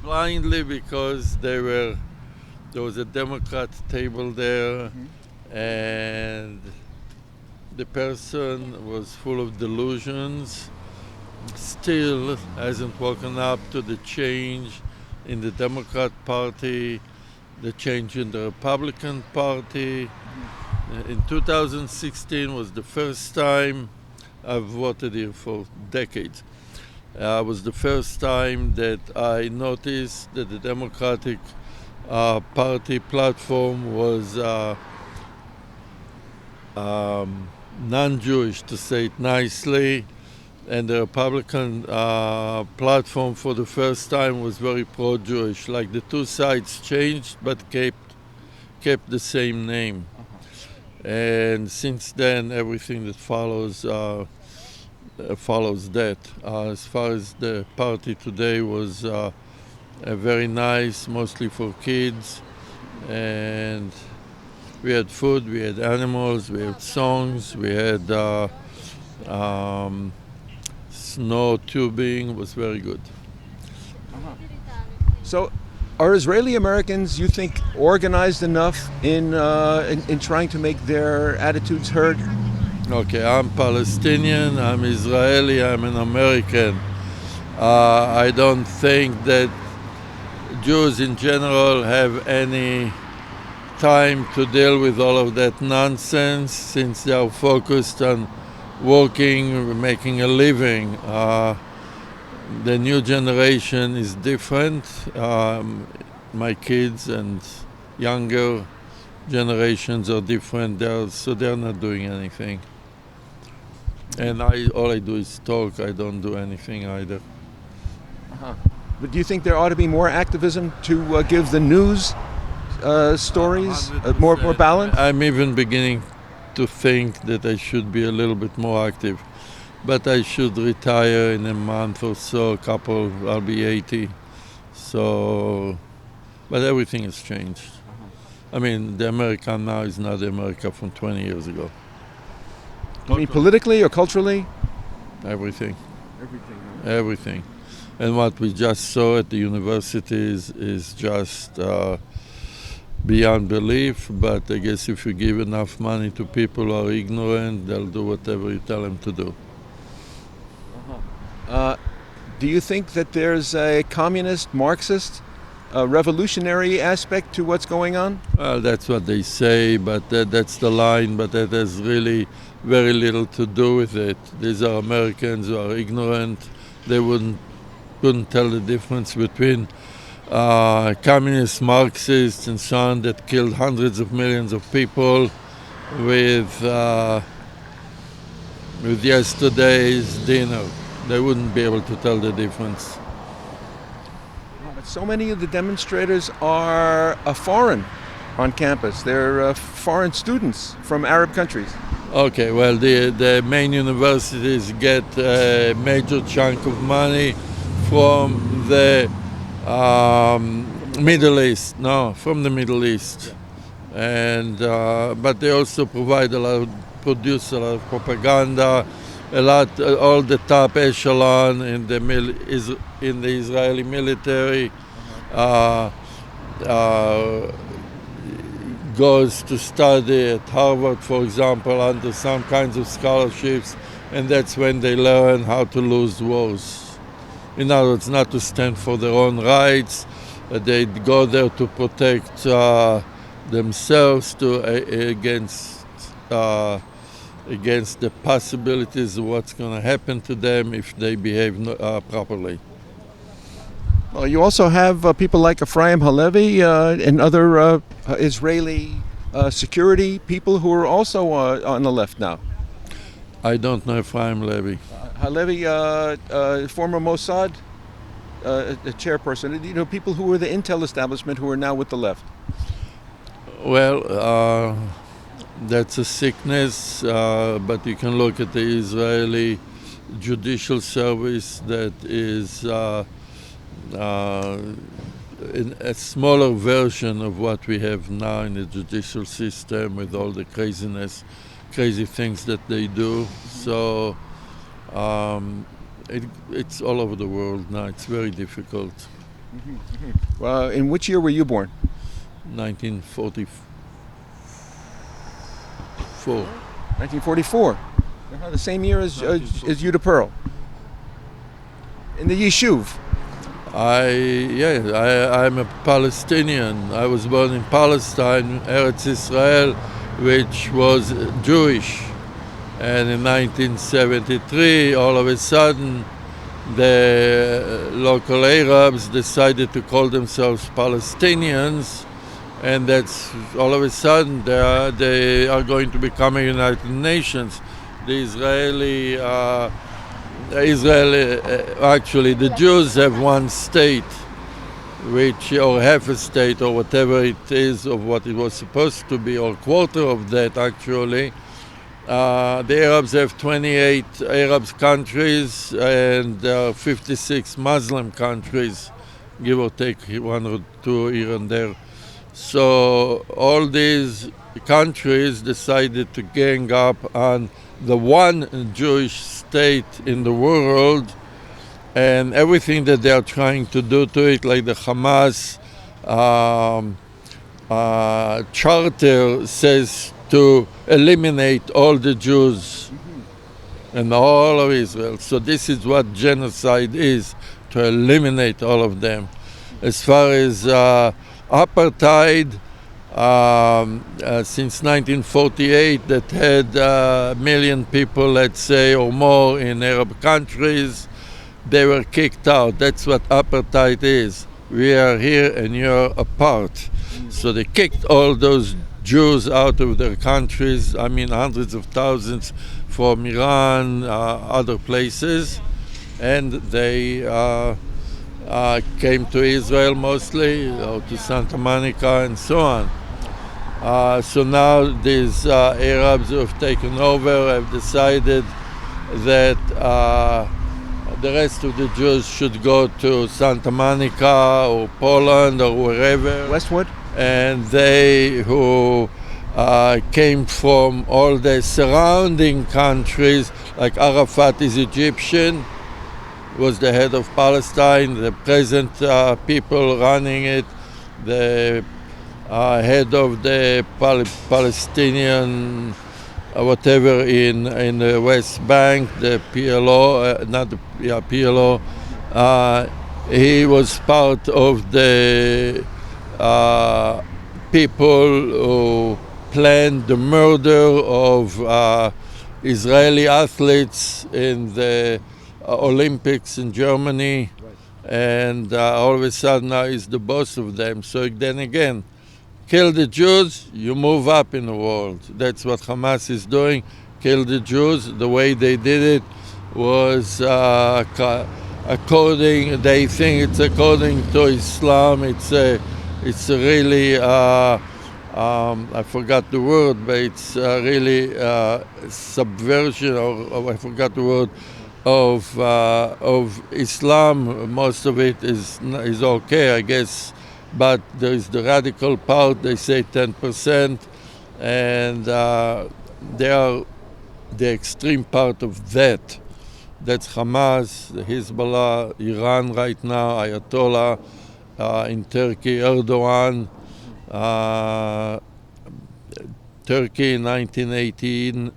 blindly because there was a Democrat table there, and the person was full of delusions, still hasn't woken up to the change in the Democrat Party, the change in the Republican Party. In 2016 was the first time I've voted here for decades. Was the first time that I noticed that the Democratic Party platform was non-Jewish, to say it nicely, and the Republican platform for the first time was very pro-Jewish. Like the two sides changed but kept the same name. And since then, everything that follows that. As far as the party today was very nice, mostly for kids, and we had food, we had animals, we had songs, we had snow tubing. It was very good. So, are Israeli Americans, you think, organized enough in trying to make their attitudes heard? Okay, I'm Palestinian, I'm Israeli, I'm an American. I don't think that Jews in general have any time to deal with all of that nonsense since they are focused on working, making a living. The new generation is different. My kids and younger generations are different, so they're not doing anything. And all I do is talk, I don't do anything either. But do you think there ought to be more activism to give the news stories more balance? I'm even beginning to think that I should be a little bit more active. But I should retire in a month or so, I'll be 80. So, but everything has changed. I mean, the America now is not the America from 20 years ago. You mean politically or culturally? Everything. Everything. Everything. And what we just saw at the universities is just beyond belief, but I guess if you give enough money to people who are ignorant, they'll do whatever you tell them to do. Do you think that there's a communist, Marxist, revolutionary aspect to what's going on? Well, that's what they say, but that's the line, but that has really very little to do with it. These are Americans who are ignorant. They couldn't tell the difference between communist Marxists and so on that killed hundreds of millions of people with yesterday's dinner. They wouldn't be able to tell the difference. But so many of the demonstrators are foreign on campus. They're foreign students from Arab countries. Okay, well, the main universities get a major chunk of money from the Middle East. No, from the Middle East. And but they also produce a lot of propaganda. All the top echelon in the Israeli military goes to study at Harvard, for example, under some kinds of scholarships, and that's when they learn how to lose wars. In other words, not to stand for their own rights. They go there to protect themselves against the possibilities of what's going to happen to them if they behave properly. Well, you also have people like Ephraim Halevi and other Israeli security people who are also on the left now. I don't know Ephraim Halevi. Halevi, former Mossad chairperson. You know, people who were the intel establishment who are now with the left. Well, that's a sickness, but you can look at the Israeli judicial service that is in a smaller version of what we have now in the judicial system with all the crazy things that they do. So it's all over the world now. It's very difficult. Well, in which year were you born? 1944. 1944. The same year as Yuda Pearl. In the Yishuv. I'm a Palestinian. I was born in Palestine, Eretz Israel, which was Jewish. And in 1973, all of a sudden, the local Arabs decided to call themselves Palestinians, and that's all of a sudden they are going to become a United Nations. The actually, the Jews have one state, or half a state, or whatever it is of what it was supposed to be, or a quarter of that actually. The Arabs have 28 Arab countries, and there are 56 Muslim countries, give or take one or two here and there. So all these countries decided to gang up on the one Jewish state in the world, and everything that they are trying to do to it, like the Hamas charter says to eliminate all the Jews and all of Israel. So this is what genocide is, to eliminate all of them. As far as apartheid, since 1948, that had a million people, let's say, or more in Arab countries, they were kicked out. That's what apartheid is. We are here and you're apart. So they kicked all those Jews out of their countries, I mean hundreds of thousands from Iran, other places, and they came to Israel mostly, or to Santa Monica and so on. So now these Arabs who have taken over have decided that the rest of the Jews should go to Santa Monica or Poland or wherever. Westwood? And they who came from all the surrounding countries, like Arafat is Egyptian, was the head of Palestine, the present people running it, the head of the Palestinian whatever in the West Bank, the PLO, PLO, he was part of the people who planned the murder of Israeli athletes in the Olympics in Germany, and all of a sudden now he's the boss of them. So then again, kill the Jews, you move up in the world. That's what Hamas is doing. Kill the Jews. The way they did it was according, they think it's according to Islam. It's really, I forgot the word, but it's really subversion, or I forgot the word, of Islam. Most of it is okay, I guess, but there is the radical part, they say 10%, and they are the extreme part of that. That's Hamas, the Hezbollah, Iran right now, Ayatollah, in Turkey, Erdogan. Turkey in 1918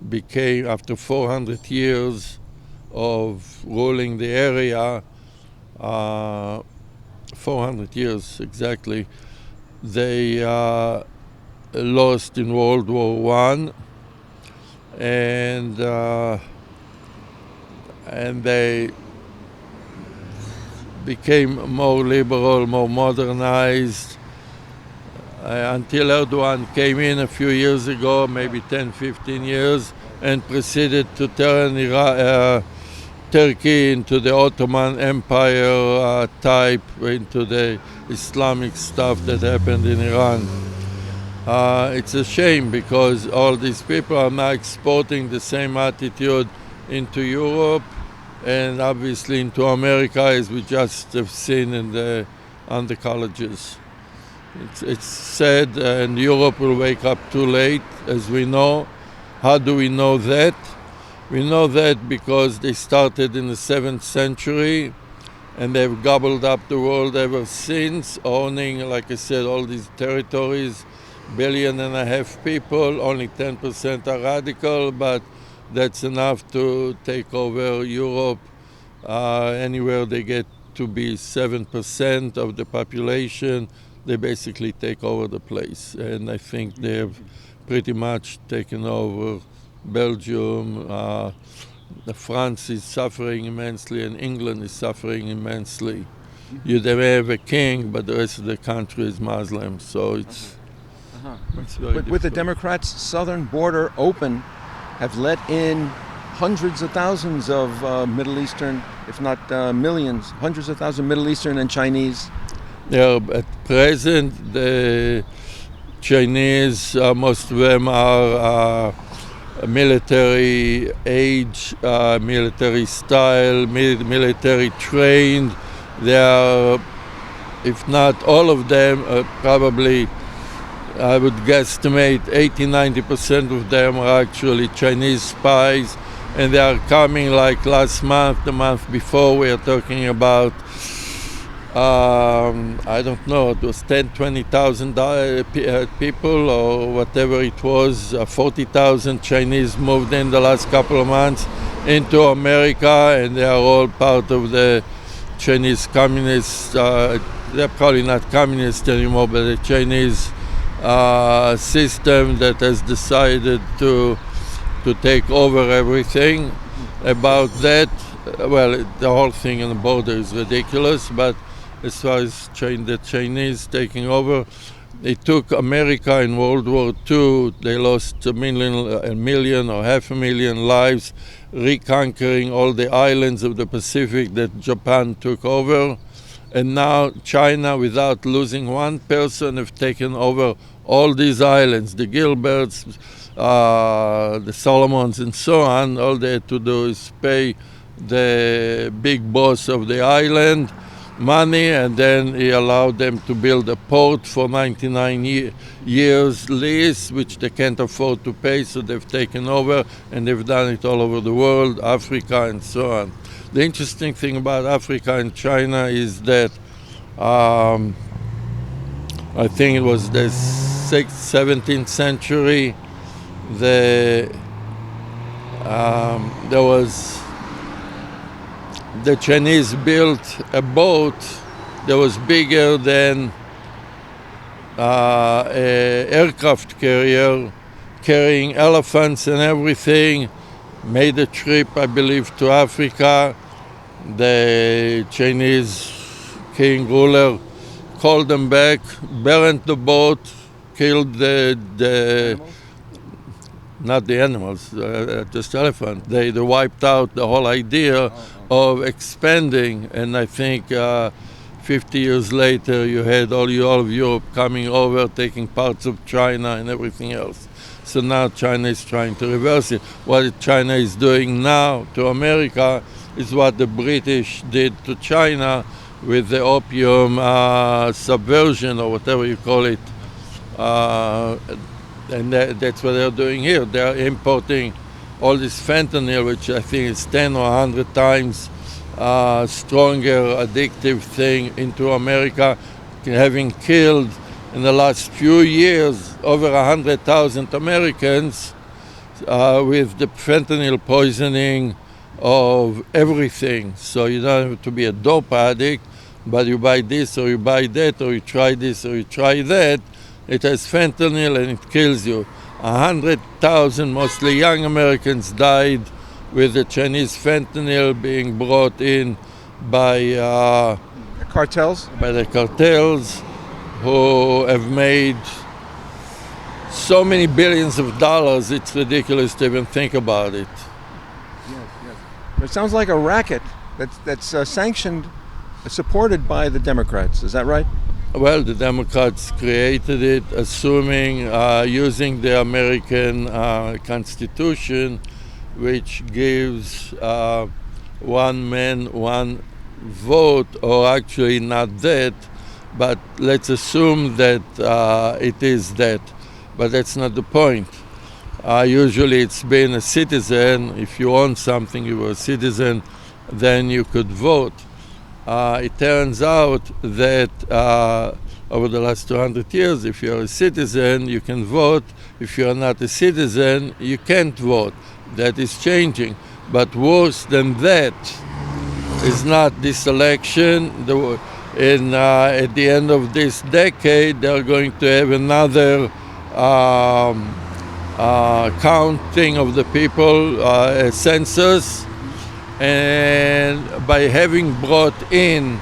became, after 400 years of ruling the area, 400 years exactly, they lost in World War I, and they became more liberal, more modernized, until Erdogan came in a few years ago, maybe 10, 15 years, and proceeded to turn Turkey into the Ottoman Empire type, into the Islamic stuff that happened in Iran. It's a shame because all these people are now exporting the same attitude into Europe and obviously into America, as we just have seen on the colleges. It's sad, and Europe will wake up too late, as we know. How do we know that? We know that because they started in the 7th century, and they've gobbled up the world ever since, owning, like I said, all these territories. 1.5 billion people, only 10% are radical, but that's enough to take over Europe. Anywhere they get to be 7% of the population, they basically take over the place. And I think they have pretty much taken over Belgium. France is suffering immensely, and England is suffering immensely. They have a king, but the rest of the country is Muslim, so it's very But with the difficult. Democrats' southern border open, have let in hundreds of thousands of Middle Eastern, if not millions, hundreds of thousands of Middle Eastern and Chinese. Yeah, at present, the Chinese, most of them are military age, military style, military trained. They are, if not all of them, probably, I would guesstimate 80-90% of them are actually Chinese spies, and they are coming like last month, the month before. We are talking about, I don't know, it was 20,000 people or whatever it was. 40,000 Chinese moved in the last couple of months into America, and they are all part of the Chinese communists. They're probably not communist anymore, but the Chinese system that has decided to take over everything. About that, well, the whole thing on the border is ridiculous, but as far as the Chinese taking over, it took America in World War II, they lost a million or 500,000 lives, reconquering all the islands of the Pacific that Japan took over. And now China, without losing one person, have taken over all these islands, the Gilberts, the Solomons, and so on. All they had to do is pay the big boss of the island money, and then he allowed them to build a port for 99 years lease, which they can't afford to pay, so they've taken over, and they've done it all over the world, Africa, and so on. The interesting thing about Africa and China is that I think it was the 17th century, there was the Chinese built a boat that was bigger than an aircraft carrier, carrying elephants and everything, made a trip, I believe, to Africa. The Chinese king ruler called them back, burned the boat, killed not the animals, just elephant. They wiped out the whole idea of expanding, and I think 50 years later you had all of Europe coming over, taking parts of China and everything else. So now China is trying to reverse it. What China is doing now to America is what the British did to China with the opium subversion, or whatever you call it. And that's what they're doing here. They're importing all this fentanyl, which I think is 10 or 100 times stronger addictive thing, into America, having killed in the last few years over 100,000 Americans with the fentanyl poisoning of everything. So you don't have to be a dope addict, but you buy this or you buy that or you try this or you try that. It has fentanyl and it kills you. 100,000, mostly young Americans, died with the Chinese fentanyl being brought in by Cartels? by the cartels, who have made so many billions of dollars, it's ridiculous to even think about it. Yes, yes. It sounds like a racket that's sanctioned, supported by the Democrats. Is that right? Well, the Democrats created it, assuming, using the American Constitution, which gives one man, one vote, or actually not that, but let's assume that it is that. But that's not the point. Usually it's being a citizen. If you own something, you were a citizen, then you could vote. It turns out that over the last 200 years, if you're a citizen, you can vote. If you're not a citizen, you can't vote. That is changing. But worse than that is not this election. At the end of this decade, they're going to have another counting of the people, a census. And by having brought in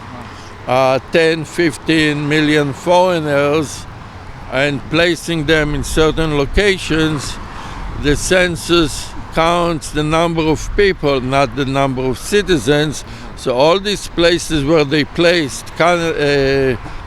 10, 15 million foreigners and placing them in certain locations, the census counts the number of people, not the number of citizens. So all these places where they placed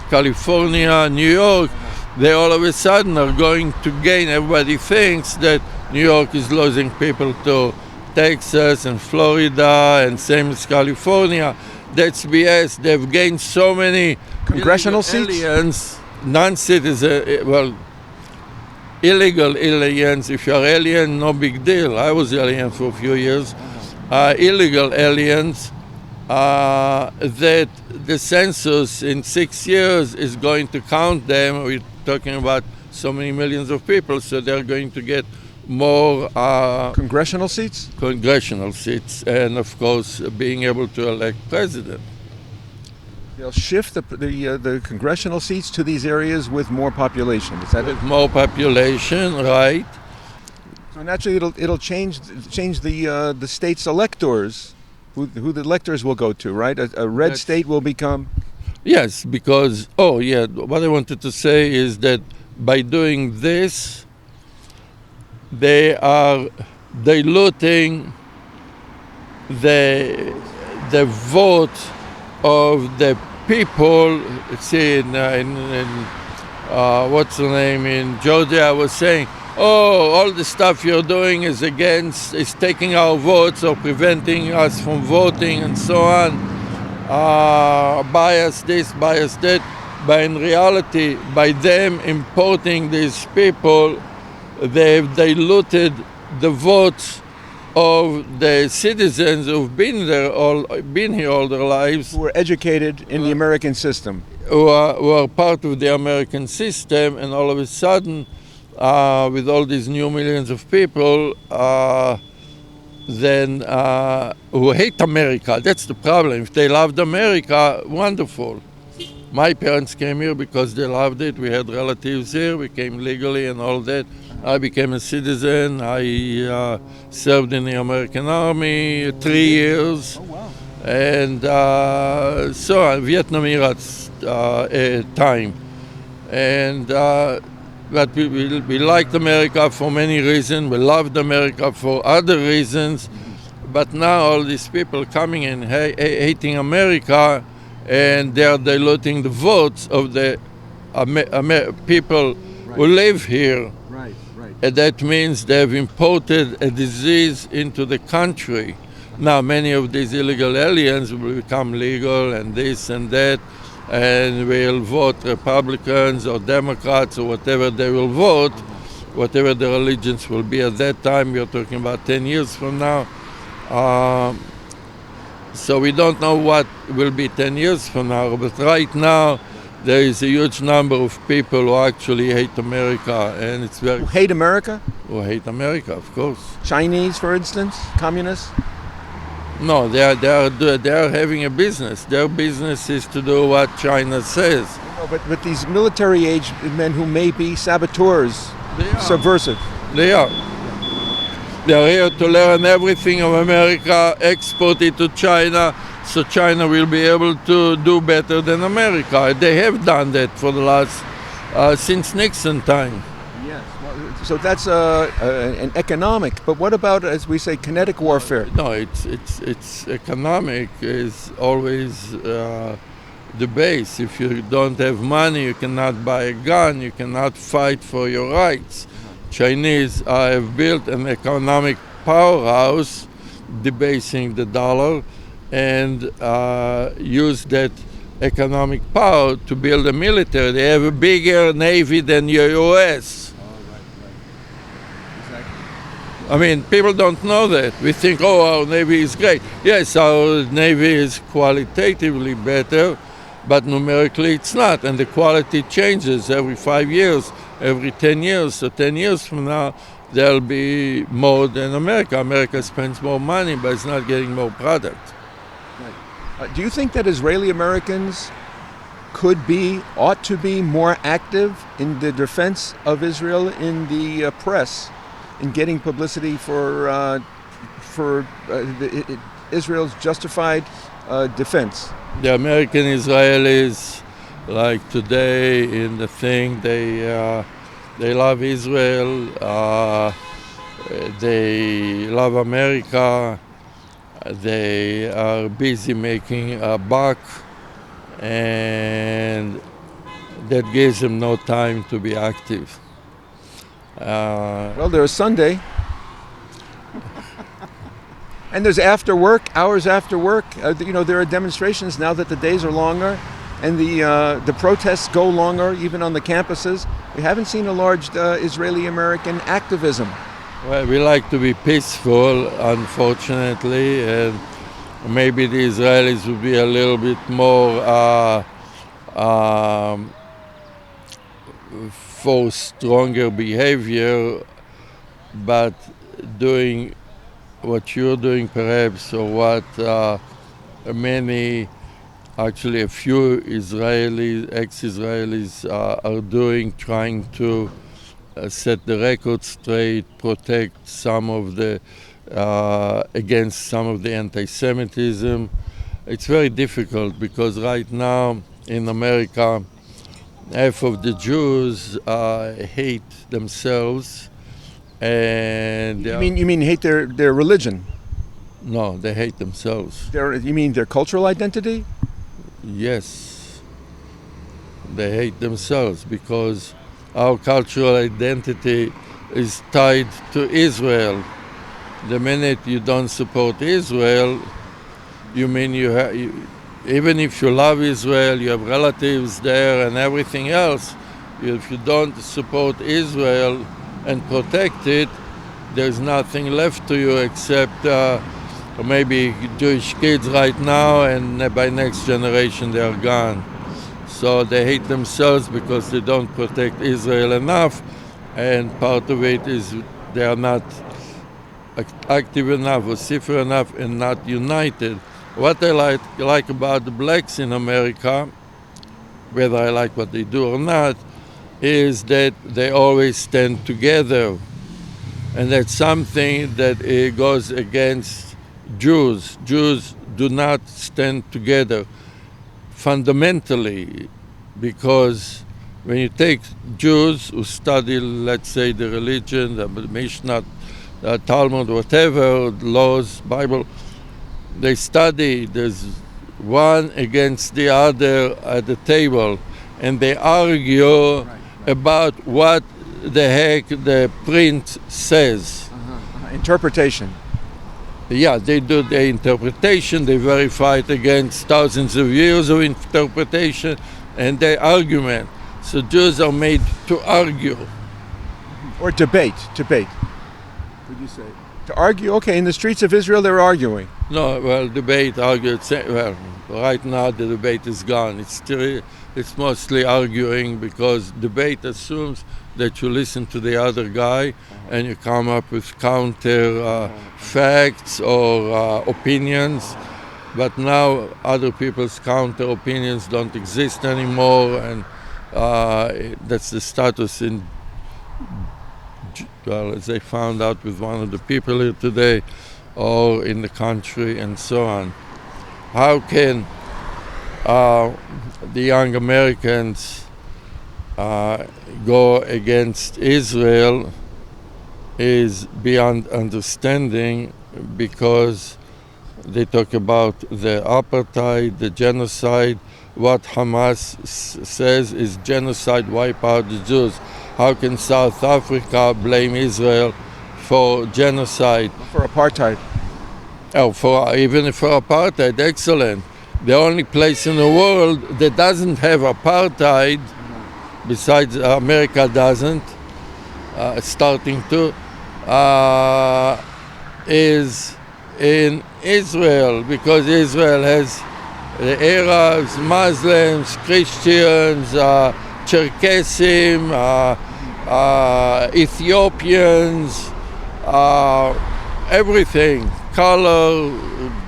California, New York, they all of a sudden are going to gain. Everybody thinks that New York is losing people to Texas and Florida, and same as California. That's BS. They've gained so many congressional seats, aliens, non-citizen, well, illegal aliens. If you're alien, no big deal. I was alien for a few years. Illegal aliens that the census in 6 years is going to count them. We're talking about so many millions of people, so they're going to get more congressional seats, and of course being able to elect president. They'll shift the congressional seats to these areas with more population. Is that with it? More population, right? So naturally, it'll change the state's electors, who the electors will go to, right? A red state will become. Yes, because what I wanted to say is that by doing this, they are diluting the vote of the people. See, in what's the name in Georgia, I was saying, all the stuff you're doing is taking our votes or preventing us from voting and so on. Bias this, bias that. But in reality, by them importing these people, they've diluted the votes of the citizens who've been here all their lives, who were educated in the American system, who are part of the American system, and all of a sudden, with all these new millions of people, who hate America. That's the problem. If they loved America, wonderful. My parents came here because they loved it. We had relatives here. We came legally and all that. I became a citizen. I served in the American Army 3 years. Oh, wow. And so Vietnam era time. And but we liked America for many reasons. We loved America for other reasons. But now all these people coming in hating America, and they are diluting the votes of the people who live here. Right. And that means they have imported a disease into the country. Now many of these illegal aliens will become legal and this and that, and will vote Republicans or Democrats or whatever they will vote, whatever the allegiance will be at that time. We're talking about 10 years from now. So we don't know what will be 10 years from now, but right now there is a huge number of people who actually hate America, and it's very... Who hate America? Who hate America, of course. Chinese, for instance? Communists? No, they are having a business. Their business is to do what China says. No, but these military-age men who may be saboteurs, subversive. They are. They are here to learn everything of America, export it to China, so China will be able to do better than America. They have done that for the last, since Nixon time. Yes. Well, so that's an economic. But what about, as we say, kinetic warfare? No, it's economic is always the base. If you don't have money, you cannot buy a gun. You cannot fight for your rights. Chinese have built an economic powerhouse, debasing the dollar, and use that economic power to build a military. They have a bigger navy than the U.S. Oh, right. Exactly. I mean, people don't know that. We think, oh, our Navy is great. Yes, our Navy is qualitatively better, but numerically it's not. And the quality changes every 5 years, every 10 years. So 10 years from now, there'll be more than America. America spends more money, but it's not getting more product. Do you think that Israeli Americans ought to be more active in the defense of Israel in the press, in getting publicity for Israel's justified defense? The American Israelis, like today in the thing, they love Israel, they love America, they are busy making a buck, and that gives them no time to be active. Well, there's Sunday. And there's after work, hours after work. There are demonstrations now that the days are longer, and the protests go longer, even on the campuses. We haven't seen a large Israeli-American activism. Well, we like to be peaceful, unfortunately, and maybe the Israelis would be a little bit more for stronger behavior, but doing what you're doing perhaps, or what actually a few Israelis, ex-Israelis are doing, trying to set the record straight, protect some of the, against some of the anti-Semitism. It's very difficult because right now in America, half of the Jews hate themselves. And you mean hate their religion? No, they hate themselves. You mean their cultural identity? Yes, they hate themselves because our cultural identity is tied to Israel. The minute you don't support Israel, you mean even if you love Israel, you have relatives there and everything else, if you don't support Israel and protect it, there's nothing left to you except maybe Jewish kids right now, and by next generation they are gone. So they hate themselves because they don't protect Israel enough, and part of it is they are not active enough, vociferous enough, and not united. What I like about the blacks in America, whether I like what they do or not, is that they always stand together. And that's something that goes against Jews. Jews do not stand together fundamentally, because when you take Jews who study, let's say, the religion, the Mishnah, the Talmud, whatever, laws, Bible, they study, there's one against the other at the table, and they argue about what the heck the print says. Interpretation. Yeah, they do the interpretation, they verify it against thousands of years of interpretation, and they argument. So Jews are made to argue. Or debate. Would you say? To argue? Okay, in the streets of Israel they're arguing. No, well, debate, argue, well, right now the debate is gone. It's mostly arguing, because debate assumes that you listen to the other guy and you come up with counter facts or opinions. But now other people's counter opinions don't exist anymore, and that's the status in, well, as I found out with one of the people here today, or in the country and so on. How can the young Americans go against Israel is beyond understanding, because they talk about the apartheid, the genocide. What Hamas says is genocide, wipe out the Jews. How can South Africa blame Israel for genocide? For apartheid. Oh, even for apartheid, excellent. The only place in the world that doesn't have apartheid, besides America doesn't, starting to, is in Israel, because Israel has the Arabs, Muslims, Christians, Cherkessim, Ethiopians, everything, color,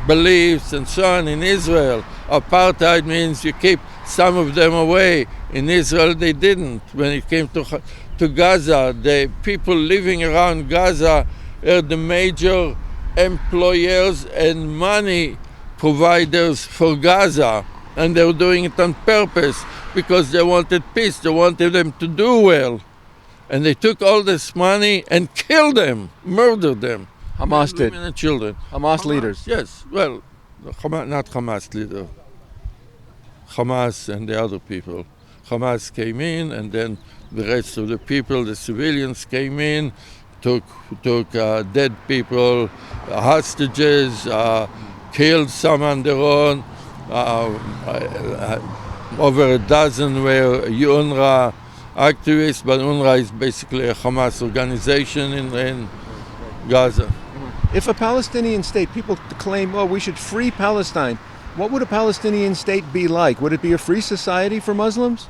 beliefs, and so on in Israel. Apartheid means you keep some of them away. In Israel, they didn't. When it came to Gaza, the people living around Gaza are the major employers and money providers for Gaza, and they were doing it on purpose because they wanted peace. They wanted them to do well, and they took all this money and killed them, murdered them. Hamas did. Women and children. Hamas leaders. Yes, well, not Hamas leader. Hamas and the other people. Hamas came in, and then the rest of the people, the civilians, came in, took dead people, hostages, killed some on their own. Over a dozen were UNRWA activists, but UNRWA is basically a Hamas organization in Gaza. If a Palestinian state, people claim, oh, we should free Palestine. What would a Palestinian state be like? Would it be a free society for Muslims?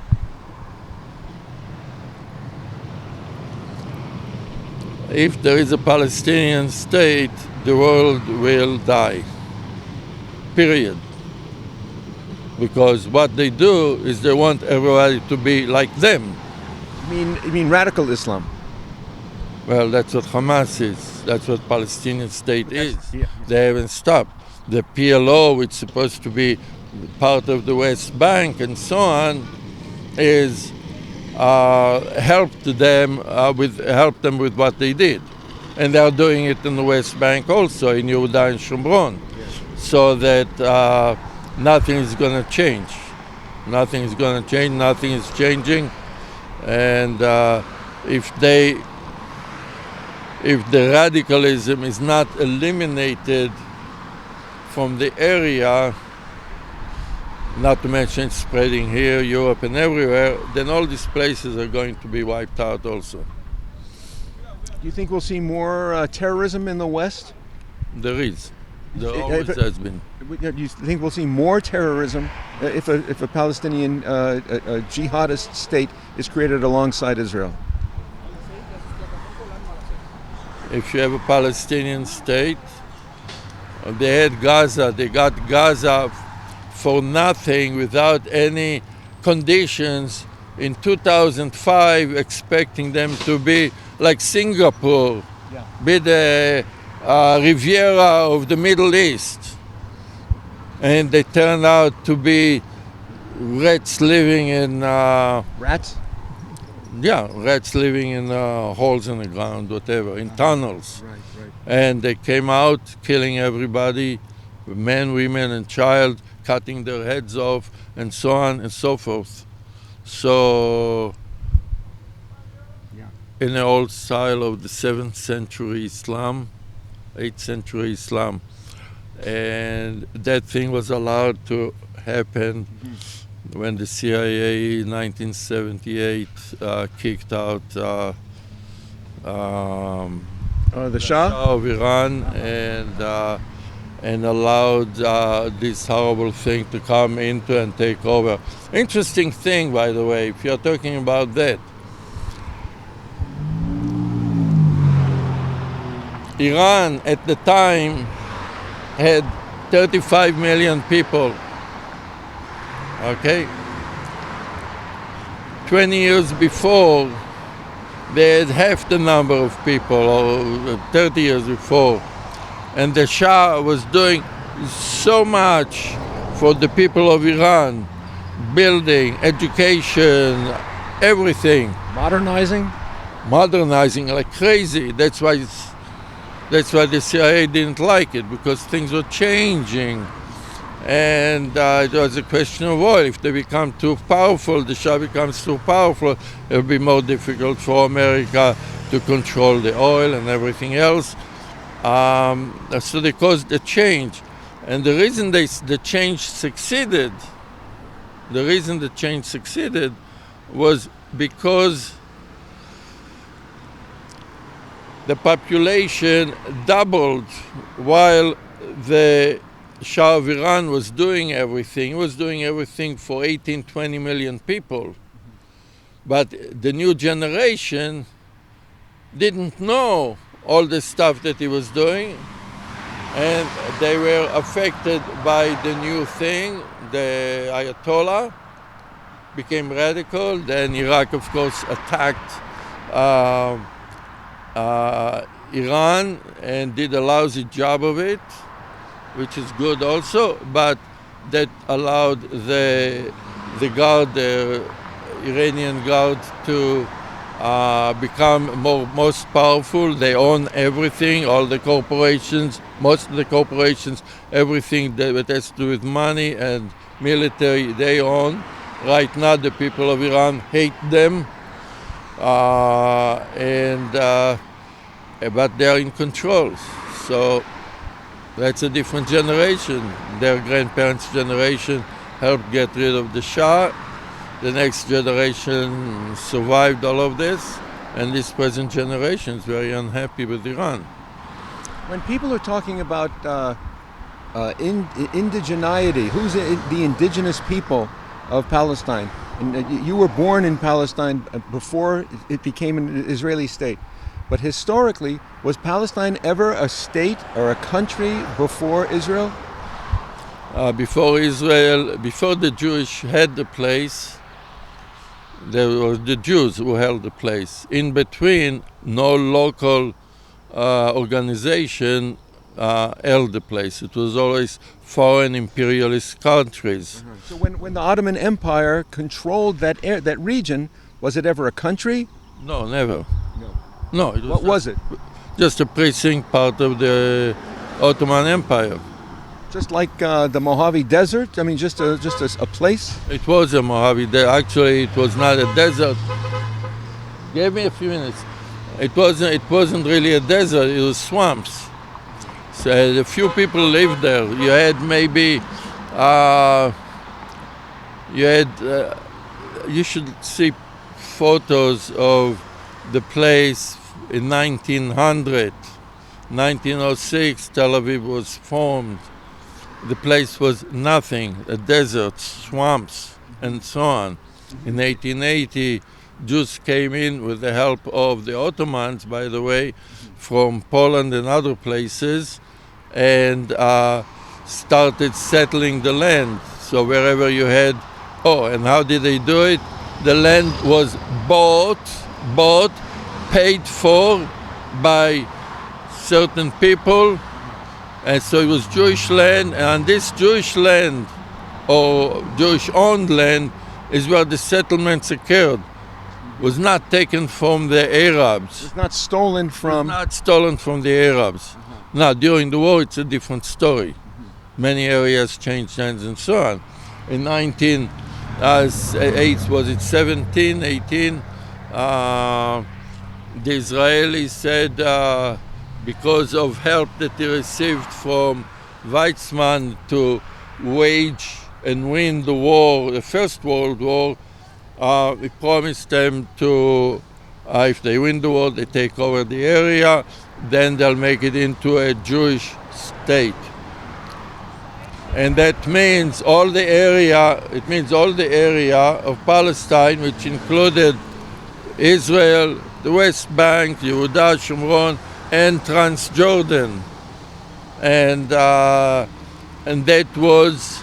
If there is a Palestinian state, the world will die. Period. Because what they do is they want everybody to be like them. You mean radical Islam? Well, that's what Hamas is. That's what Palestinian state is. Yeah. They haven't stopped. The PLO, which is supposed to be part of the West Bank and so on, is helped them with what they did, and they are doing it in the West Bank also, in Yehuda and Shomron, so that nothing is going to change. Nothing is going to change. Nothing is changing, and if the radicalism is not eliminated from the area, not to mention spreading here, Europe, and everywhere, then all these places are going to be wiped out also. Do you think we'll see more terrorism in the West? There is. There always has been. Do you think we'll see more terrorism if a Palestinian a jihadist state is created alongside Israel? If you have a Palestinian state, they had Gaza. They got Gaza for nothing, without any conditions, in 2005, expecting them to be like Singapore, be the Riviera of the Middle East. And they turned out to be rats living in... Rats? Yeah, rats living in holes in the ground, whatever, in tunnels. Right. And they came out killing everybody, men, women, and child, cutting their heads off, and so on and so forth. So, in the old style of the 7th century Islam, 8th century Islam. And that thing was allowed to happen when the CIA in 1978 kicked out the Shah of Iran, and allowed this horrible thing to come into and take over. Interesting thing, by the way, if you're talking about that. Iran at the time had 35 million people. Okay? 20 years before, they had half the number of people, or 30 years before. And the Shah was doing so much for the people of Iran, building, education, everything. modernizing. Modernizing like crazy. That's why the CIA didn't like it, because things were changing. And it was a question of oil. If they become too powerful, the Shah becomes too powerful, it will be more difficult for America to control the oil and everything else. So they caused the change. And the reason the change succeeded was because the population doubled while the Shah of Iran was doing everything. He was doing everything for 18, 20 million people. But the new generation didn't know all the stuff that he was doing, and they were affected by the new thing. The Ayatollah became radical. Then Iraq, of course, attacked Iran and did a lousy job of it, which is good also, but that allowed the guard, the Iranian guard, to become most powerful. They own everything, all the corporations, most of the corporations, everything that has to do with money and military, they own. Right now, the people of Iran hate them, but they are in control. So that's a different generation. Their grandparents' generation helped get rid of the Shah. The next generation survived all of this, and this present generation is very unhappy with Iran. When people are talking about indigeneity, who's the indigenous people of Palestine? And you were born in Palestine before it became an Israeli state. But historically, was Palestine ever a state or a country before Israel? Before Israel, before the Jewish had the place, there were the Jews who held the place. In between, no local organization held the place. It was always foreign imperialist countries. So when the Ottoman Empire controlled that region, was it ever a country? No, never. No. What was it? Just a precinct, part of the Ottoman Empire. Just like the Mojave Desert? I mean, just a place? It was a Mojave Desert. Actually, it was not a desert. Give me a few minutes. It wasn't really a desert. It was swamps. So a few people lived there. You had maybe you should see photos of the place in 1900. 1906, Tel Aviv was formed. The place was nothing, a desert, swamps, and so on. In 1880, Jews came in with the help of the Ottomans, by the way, from Poland and other places, and started settling the land. So wherever you had, and how did they do it? The land was bought, paid for by certain people, and so it was Jewish land, and this Jewish land, or Jewish-owned land, is where the settlements occurred. Was not taken from the Arabs. It's not stolen from... It was not stolen from the Arabs. Now, during the war, it's a different story. Many areas changed hands and so on. In 17, 18, the Israelis said, because of help that he received from Weizmann to wage and win the war, the First World War, he promised them to, if they win the war, they take over the area, then they'll make it into a Jewish state. And that means all the area of Palestine, which included Israel, the West Bank, Yehuda, Shomron, and Transjordan. And that was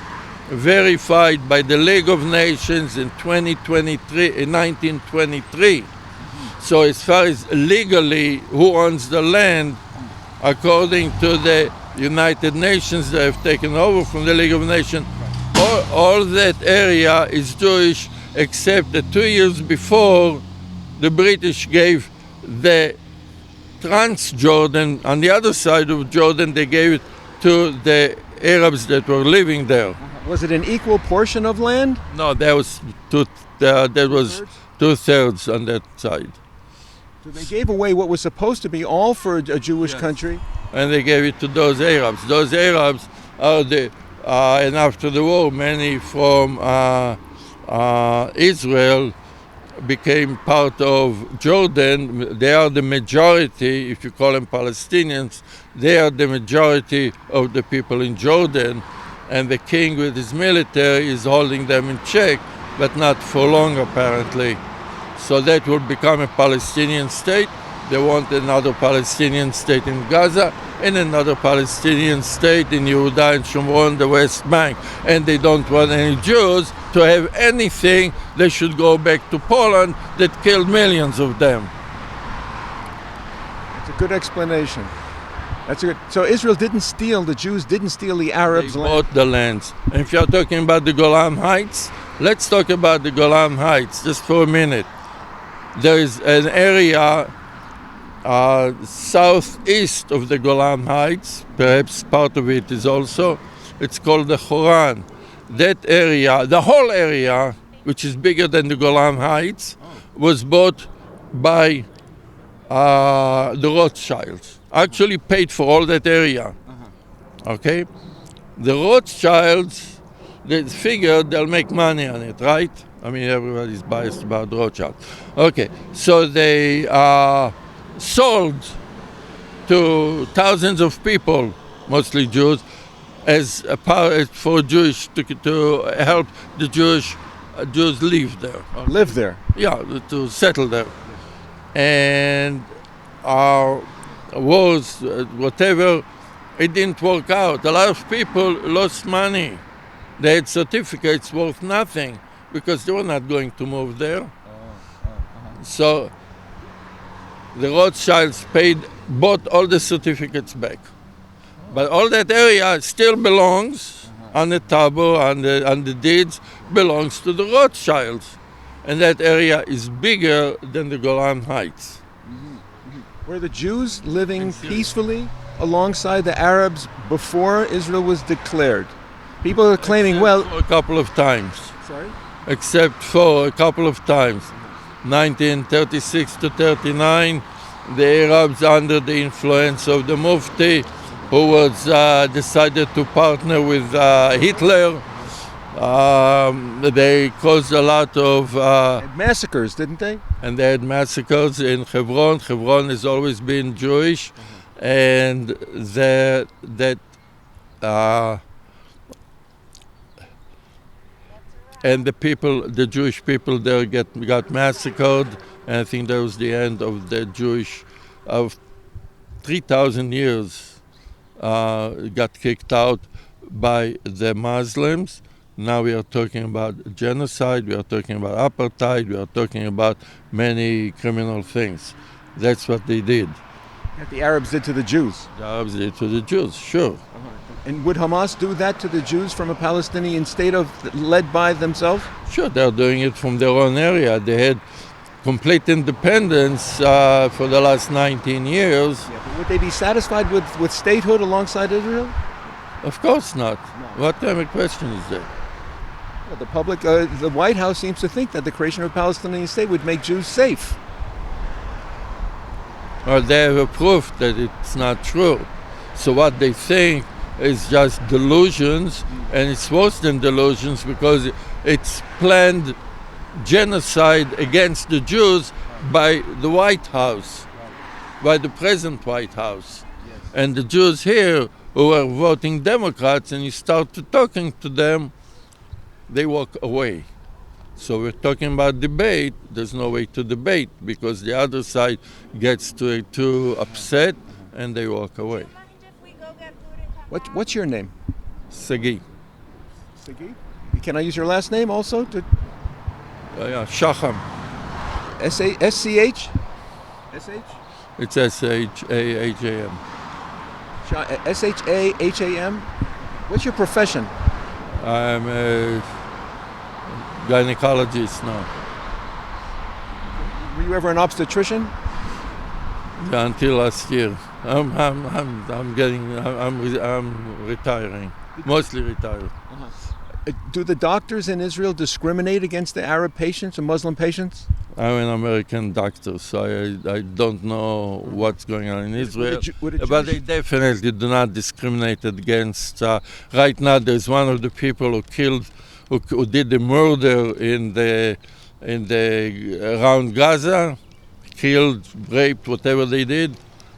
verified by the League of Nations in 1923. So as far as legally who owns the land, according to the United Nations that have taken over from the League of Nations, all that area is Jewish, except that 2 years before, the British gave the Transjordan, on the other side of Jordan, they gave it to the Arabs that were living there. Was it an equal portion of land? No, that was 2/3 on that side. So they gave away what was supposed to be all for a Jewish country. And they gave it to those Arabs. Those Arabs are and after the war, many from Israel became part of Jordan. They are the majority, if you call them Palestinians, they are the majority of the people in Jordan, and the king with his military is holding them in check, but not for long apparently. So that will become a Palestinian state. They want another Palestinian state in Gaza and another Palestinian state in Yehuda and Shomron, the West Bank. And they don't want any Jews to have anything. They should go back to Poland that killed millions of them. It's a good explanation. That's a good. So Israel didn't steal, the Jews didn't steal the Arabs' They land. bought the lands. And if you're talking about the Golan Heights, let's talk about the Golan Heights just for a minute. There is an area southeast of the Golan Heights, perhaps part of it is also, it's called the Horan. That area, the whole area, which is bigger than the Golan Heights, was bought by the Rothschilds. Actually paid for all that area. Okay? The Rothschilds, they figured they'll make money on it, right? I mean, everybody's biased about Rothschild. Okay, so they sold to thousands of people, mostly Jews, as a power for Jewish to help the Jews live there. Live there. Yeah, to settle there. And wars, whatever, it didn't work out. A lot of people lost money. They had certificates worth nothing because they were not going to move there. So the Rothschilds bought all the certificates back. But all that area still belongs on the taboo, on the deeds, belongs to the Rothschilds. And that area is bigger than the Golan Heights. Were the Jews living peacefully alongside the Arabs before Israel was declared? People are claiming, well... A couple of times. Sorry? Except for a couple of times. 1936 to 39, the Arabs under the influence of the Mufti, who was decided to partner with Hitler. They caused a lot of... massacres, didn't they? And they had massacres in Hebron. Hebron has always been Jewish. And and the Jewish people there got massacred. And I think that was the end of the Jewish, of 3,000 years, got kicked out by the Muslims. Now we are talking about genocide, we are talking about apartheid, we are talking about many criminal things. That's what they did. That the Arabs did to the Jews. The Arabs did to the Jews, sure. And would Hamas do that to the Jews from a Palestinian state led by themselves? Sure, they're doing it from their own area. They had complete independence for the last 19 years. Yeah, but would they be satisfied with statehood alongside Israel? Of course not. No. What kind of question is that? Well, the public, the White House seems to think that the creation of a Palestinian state would make Jews safe. Well, they have a proof that it's not true. So what they think is just delusions, and it's worse than delusions because it's planned genocide against the Jews by the White House, by the present White House. Yes. And the Jews here who are voting Democrats, and you start talking to them, they walk away. So we're talking about debate. There's no way to debate because the other side gets too upset and they walk away. What's your name? Sagi. Sagi? Can I use your last name also? Yeah, Shacham. S-C-H? S-H? It's S-H-A-H-A-M. S-H-A-H-A-M? What's your profession? I'm a gynecologist now. Were you ever an obstetrician? Yeah, until last year. I'm retiring, mostly retired. Do the doctors in Israel discriminate against the Arab patients and Muslim patients? I'm an American doctor, so I don't know what's going on in Israel. But they definitely do not discriminate against. Right now, there's one of the people who did the murder in the around Gaza, killed, raped, whatever they did.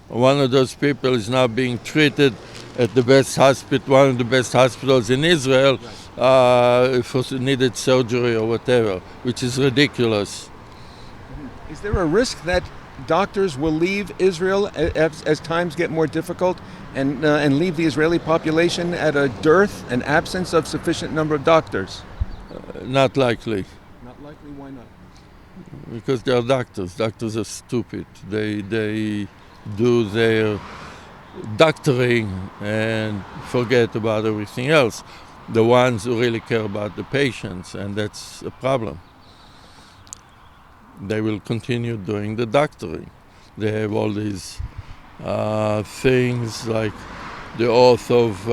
One of those people is now being treated at the best hospital, one of the best hospitals in Israel, for needed surgery or whatever, which is ridiculous. Is there a risk that doctors will leave Israel as times get more difficult and leave the Israeli population at a dearth, an absence of sufficient number of doctors? Not likely. Not likely, why not? Because they are doctors. Doctors are stupid. They do their doctoring and forget about everything else. The ones who really care about the patients, and that's a problem. They will continue doing the doctoring. They have all these things like the oath of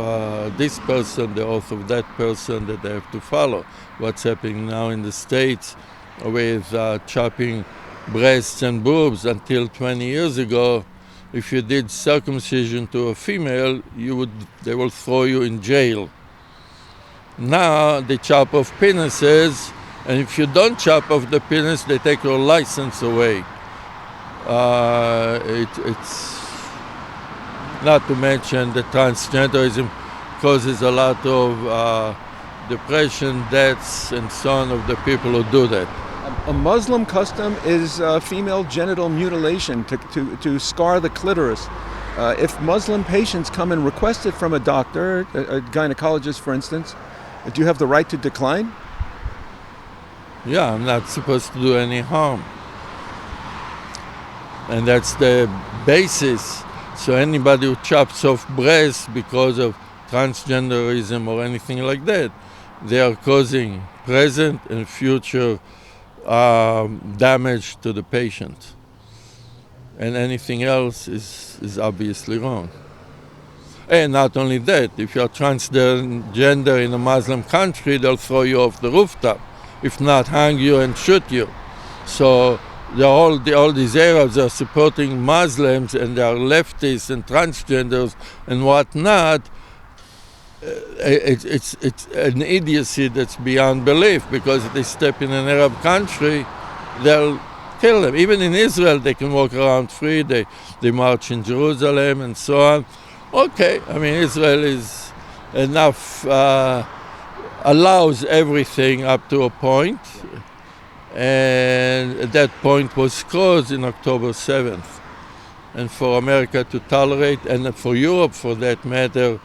this person, the oath of that person that they have to follow. What's happening now in the States with chopping breasts and boobs. Until 20 years ago, if you did circumcision to a female, they will throw you in jail. Now they chop off penises, and if you don't chop off the penis, they take your license away. It's not to mention that transgenderism causes a lot of depression, deaths, and so on of the people who do that. A Muslim custom is female genital mutilation to scar the clitoris. If Muslim patients come and request it from a doctor, a gynecologist for instance, do you have the right to decline? Yeah, I'm not supposed to do any harm. And that's the basis. So anybody who chops off breasts because of transgenderism or anything like that, they are causing present and future damage to the patient. And anything else is obviously wrong. And not only that, if you're transgender in a Muslim country, they'll throw you off the rooftop. If not, hang you and shoot you. So all these Arabs are supporting Muslims, and they are leftists and transgenders and whatnot. It's an idiocy that's beyond belief, because if they step in an Arab country, they'll kill them. Even in Israel, they can walk around free. They march in Jerusalem and so on. Okay, I mean, Israel is enough, allows everything up to a point, and that point was crossed in October 7th. And for America to tolerate, and for Europe for that matter,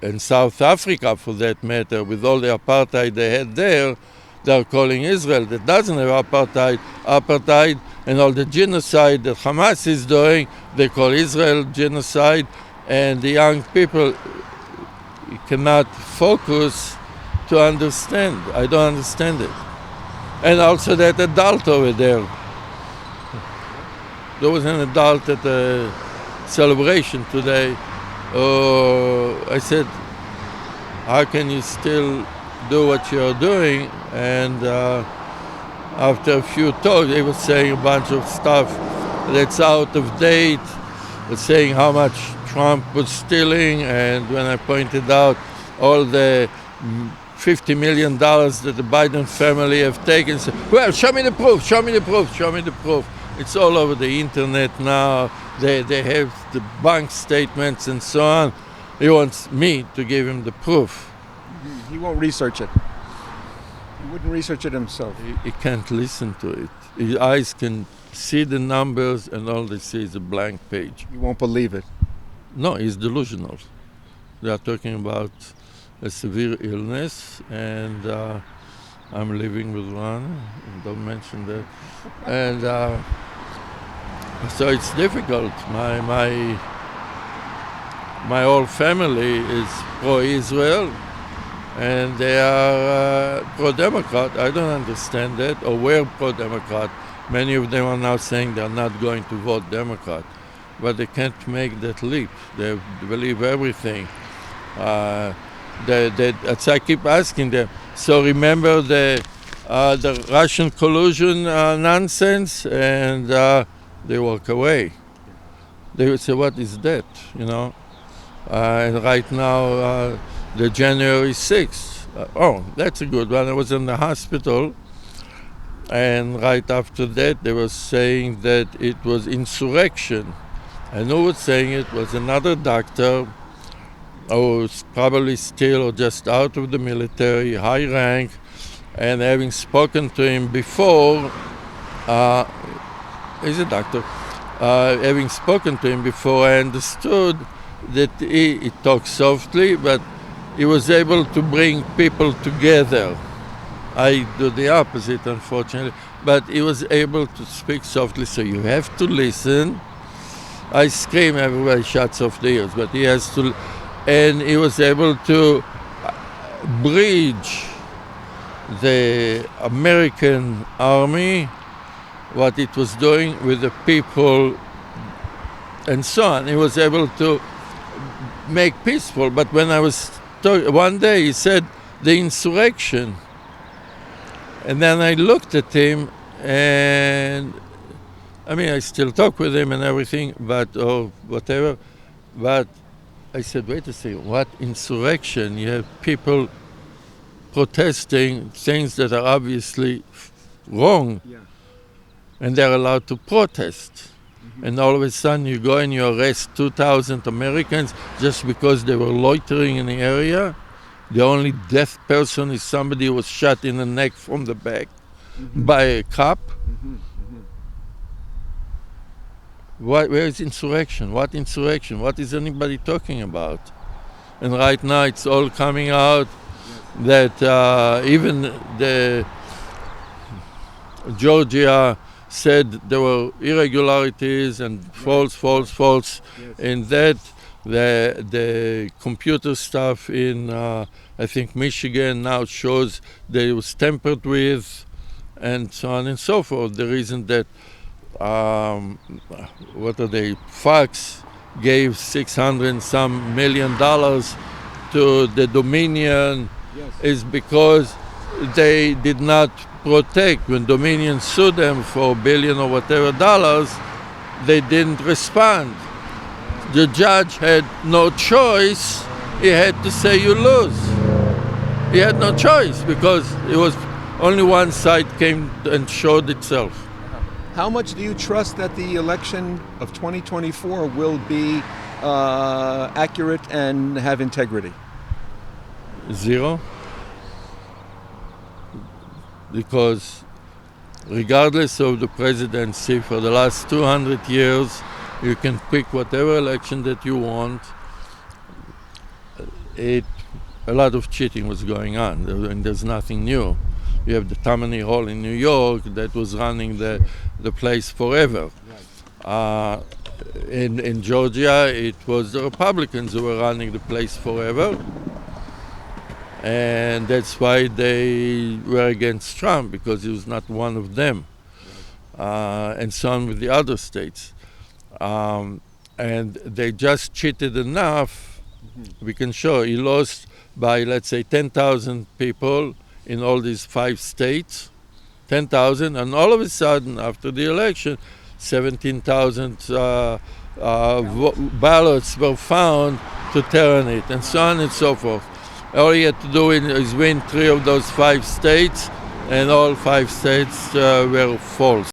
and South Africa for that matter, with all the apartheid they had there, they're calling Israel that doesn't have apartheid, and all the genocide that Hamas is doing, they call Israel genocide, and the young people cannot focus to understand. I don't understand it. And also that adult over there. There was an adult at the celebration today. I said, how can you still do what you're doing? And after a few talks, he was saying a bunch of stuff that's out of date, saying how much Trump was stealing, and when I pointed out all the $50 million that the Biden family have taken, said, well, show me the proof, show me the proof, show me the proof. It's all over the internet now. They have the bank statements and so on. He wants me to give him the proof. He won't research it. He wouldn't research it himself. He can't listen to it. His eyes can see the numbers, and all they see is a blank page. You won't believe it. No, he's delusional. They are talking about a severe illness, and I'm living with one. Don't mention that. And so it's difficult. My whole family is pro-Israel, and they are pro-Democrat. I don't understand that, or were pro-Democrat. Many of them are now saying they're not going to vote Democrat, but they can't make that leap. They believe everything. So I keep asking them, so remember the Russian collusion nonsense? And they walk away. They would say, what is that, you know? And right now, the January 6th, Oh, that's a good one. I was in the hospital, and right after that, they were saying that it was insurrection. And who was saying it was another doctor who was probably still or just out of the military, high rank, and having spoken to him before, he's a doctor, having spoken to him before, I understood that he talked softly, but he was able to bring people together. I do the opposite, unfortunately, but he was able to speak softly, so you have to listen. I scream, everybody shuts off the ears, but he has to, and he was able to bridge the American army, what it was doing with the people, and so on. He was able to make peaceful, but when I was one day he said the insurrection, and then I looked at him, and I mean I still talk with him and everything, but or whatever, but I said, wait a second, what insurrection? You have people protesting things that are obviously wrong, and they're allowed to protest. And all of a sudden you go and you arrest 2,000 Americans just because they were loitering in the area. The only deaf person is somebody who was shot in the neck from the back by a cop. Where is insurrection? What insurrection? What is anybody talking about? And right now it's all coming out that even the Georgia said there were irregularities and false, in that the computer stuff in I think Michigan now shows that it was tampered with, and so on and so forth. The reason that Fox gave $600 some million to the Dominion is because they did not protect. When Dominion sued them for $1 billion or whatever dollars, they didn't respond. The judge had no choice. He had to say you lose. He had no choice because it was only one side came and showed itself. How much do you trust that the election of 2024 will be accurate and have integrity? 0. Because regardless of the presidency, for the last 200 years, you can pick whatever election that you want. A lot of cheating was going on, and there's nothing new. You have the Tammany Hall in New York that was running the place forever. In Georgia, it was the Republicans who were running the place forever. And that's why they were against Trump, because he was not one of them. And so on with the other states. And they just cheated enough. We can show he lost by, let's say, 10,000 people in all these 5 states. 10,000, and all of a sudden, after the election, 17,000 ballots were found to turn it, and so on and so forth. All he had to do is win 3 of those 5 states, and all 5 states were false.